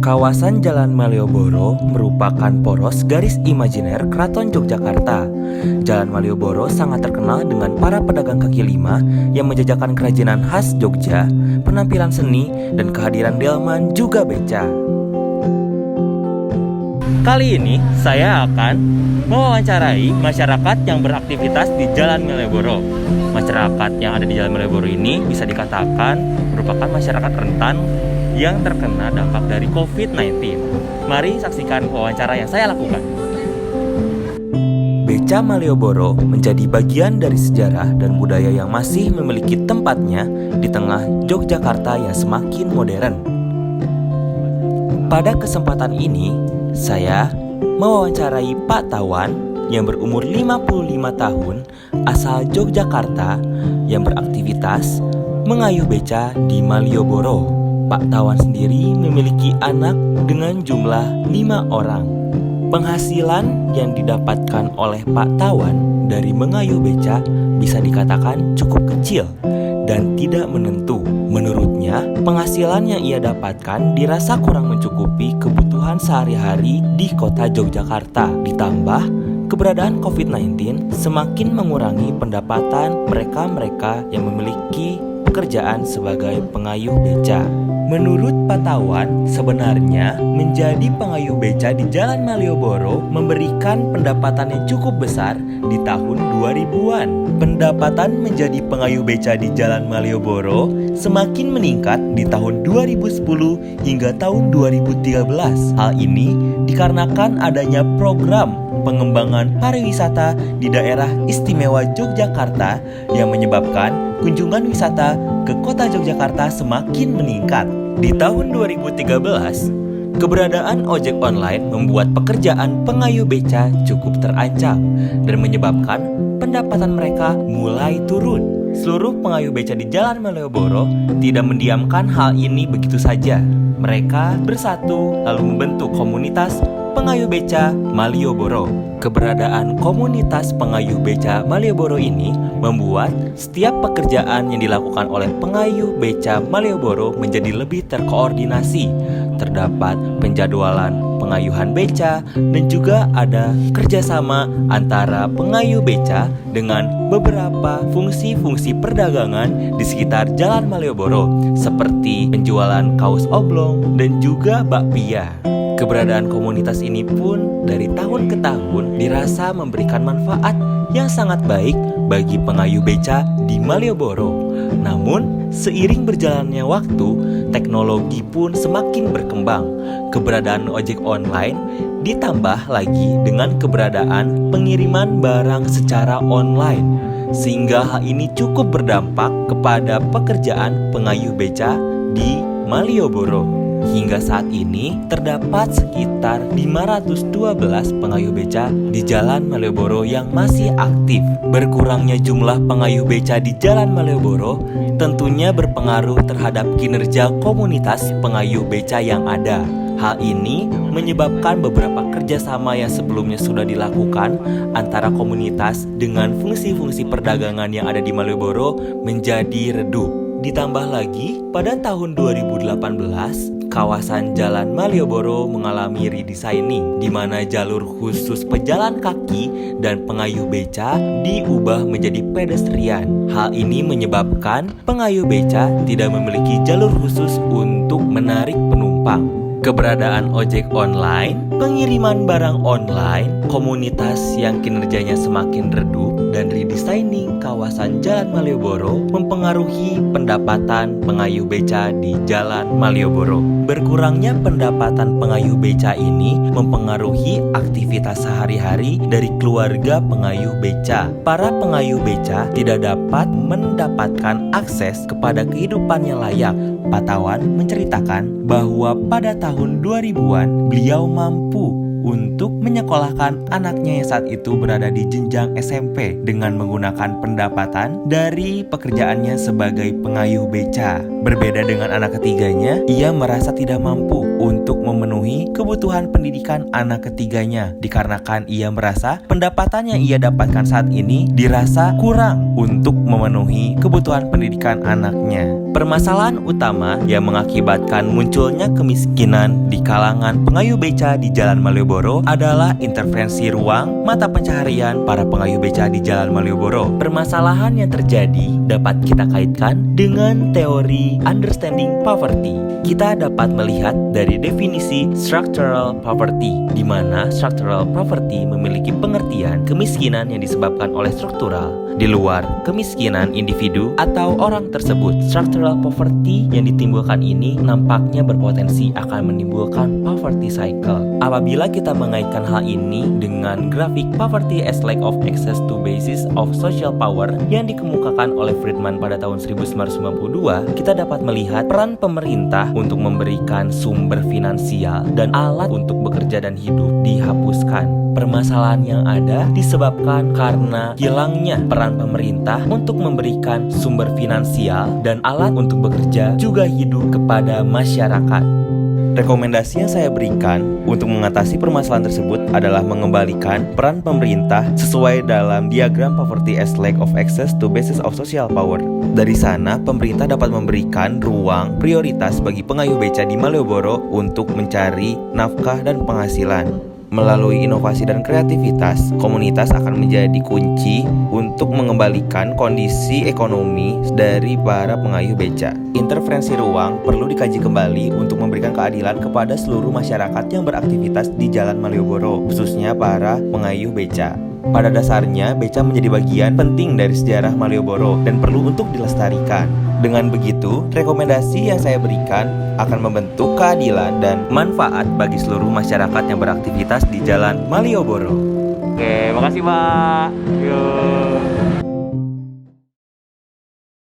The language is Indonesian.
Kawasan Jalan Malioboro merupakan poros garis imajiner Keraton Yogyakarta. Jalan Malioboro sangat terkenal dengan para pedagang kaki lima yang menjajakan kerajinan khas Jogja, penampilan seni, dan kehadiran delman juga beca. Kali ini saya akan mewawancarai masyarakat yang beraktivitas di Jalan Malioboro. Masyarakat yang ada di Jalan Malioboro ini bisa dikatakan merupakan masyarakat rentan yang terkena dampak dari COVID-19. Mari saksikan wawancara yang saya lakukan. Beca Malioboro menjadi bagian dari sejarah dan budaya yang masih memiliki tempatnya di tengah Yogyakarta yang semakin modern. Pada kesempatan ini, saya mewawancarai Pak Tawan yang berumur 55 tahun asal Yogyakarta yang beraktivitas mengayuh beca di Malioboro. Pak Tawan sendiri memiliki anak dengan jumlah 5 orang. Penghasilan yang didapatkan oleh Pak Tawan dari mengayuh beca bisa dikatakan cukup kecil dan tidak menentu. Menurutnya, penghasilan yang ia dapatkan dirasa kurang mencukupi kebutuhan sehari-hari di kota Yogyakarta. Ditambah, keberadaan COVID-19 semakin mengurangi pendapatan mereka-mereka yang memiliki pekerjaan sebagai pengayuh beca. Menurut Pak Tawan, sebenarnya menjadi pengayuh beca di Jalan Malioboro memberikan pendapatan yang cukup besar di tahun 2000-an. Pendapatan menjadi pengayuh beca di Jalan Malioboro semakin meningkat di tahun 2010 hingga tahun 2013. Hal ini dikarenakan adanya program pengembangan pariwisata di daerah istimewa Yogyakarta yang menyebabkan kunjungan wisata ke kota Yogyakarta semakin meningkat. Di tahun 2013, keberadaan ojek online membuat pekerjaan pengayuh beca cukup terancam dan menyebabkan pendapatan mereka mulai turun. Seluruh pengayuh beca di Jalan Malioboro tidak mendiamkan hal ini begitu saja. Mereka bersatu lalu membentuk komunitas pengayuh beca Malioboro. Keberadaan komunitas pengayuh beca Malioboro ini membuat setiap pekerjaan yang dilakukan oleh pengayuh beca Malioboro menjadi lebih terkoordinasi. Terdapat penjadwalan pengayuhan beca dan juga ada kerjasama antara pengayuh beca dengan beberapa fungsi-fungsi perdagangan di sekitar Jalan Malioboro seperti penjualan kaos oblong dan juga bakpia. Keberadaan komunitas ini pun dari tahun ke tahun dirasa memberikan manfaat yang sangat baik bagi pengayuh beca di Malioboro. Namun, seiring berjalannya waktu, teknologi pun semakin berkembang. Keberadaan ojek online ditambah lagi dengan keberadaan pengiriman barang secara online, sehingga hal ini cukup berdampak kepada pekerjaan pengayuh beca di Malioboro. Hingga saat ini, terdapat sekitar 512 pengayuh beca di Jalan Malioboro yang masih aktif. Berkurangnya jumlah pengayuh beca di Jalan Malioboro tentunya berpengaruh terhadap kinerja komunitas pengayuh beca yang ada. Hal ini menyebabkan beberapa kerjasama yang sebelumnya sudah dilakukan antara komunitas dengan fungsi-fungsi perdagangan yang ada di Malioboro menjadi redup. Ditambah lagi, pada tahun 2018, kawasan Jalan Malioboro mengalami redesigning, di mana jalur khusus pejalan kaki dan pengayuh beca diubah menjadi pedestrian. Hal ini menyebabkan pengayuh beca tidak memiliki jalur khusus untuk menarik penumpang. Keberadaan ojek online, pengiriman barang online, komunitas yang kinerjanya semakin redup, dan redesigning kawasan Jalan Malioboro mempengaruhi pendapatan pengayuh beca di Jalan Malioboro. Berkurangnya pendapatan pengayuh beca ini mempengaruhi aktivitas sehari-hari dari keluarga pengayuh beca. Para pengayuh beca tidak dapat mendapatkan akses kepada kehidupan yang layak. Pak Tawan menceritakan bahwa pada tahun 2000-an beliau mampu untuk menyekolahkan anaknya yang saat itu berada di jenjang SMP dengan menggunakan pendapatan dari pekerjaannya sebagai pengayuh beca. Berbeda dengan anak ketiganya, ia merasa tidak mampu untuk memenuhi memenuhi kebutuhan pendidikan anak ketiganya, dikarenakan ia merasa pendapatan yang ia dapatkan saat ini dirasa kurang untuk memenuhi kebutuhan pendidikan anaknya. Permasalahan utama yang mengakibatkan munculnya kemiskinan di kalangan pengayuh beca di Jalan Malioboro adalah intervensi ruang mata pencaharian para pengayuh beca di Jalan Malioboro. Permasalahan yang terjadi dapat kita kaitkan dengan teori understanding poverty. Kita dapat melihat dari definisi structural poverty, di mana structural poverty memiliki pengertian kemiskinan yang disebabkan oleh struktural di luar kemiskinan individu atau orang tersebut. Structural poverty yang ditimbulkan ini nampaknya berpotensi akan menimbulkan poverty cycle. Apabila kita mengaitkan hal ini dengan grafik poverty as lack of access to basis of social power yang dikemukakan oleh Friedman pada tahun 1992, kita dapat melihat peran pemerintah untuk memberikan sumber finansial dan alat untuk bekerja dan hidup dihapuskan. Permasalahan yang ada disebabkan karena hilangnya peran pemerintah untuk memberikan sumber finansial dan alat untuk bekerja juga hidup kepada masyarakat. Rekomendasi yang saya berikan untuk mengatasi permasalahan tersebut adalah mengembalikan peran pemerintah sesuai dalam diagram poverty as lack of access to basis of social power. Dari sana, pemerintah dapat memberikan ruang prioritas bagi pengayuh beca di Malioboro untuk mencari nafkah dan penghasilan. Melalui inovasi dan kreativitas, komunitas akan menjadi kunci untuk mengembalikan kondisi ekonomi dari para pengayuh beca. Intervensi ruang perlu dikaji kembali untuk memberikan keadilan kepada seluruh masyarakat yang beraktivitas di Jalan Malioboro, khususnya para pengayuh beca. Pada dasarnya, beca menjadi bagian penting dari sejarah Malioboro dan perlu untuk dilestarikan. Dengan begitu, rekomendasi yang saya berikan akan membentuk keadilan dan manfaat bagi seluruh masyarakat yang beraktivitas di Jalan Malioboro. Oke, makasih Pak. Yuk.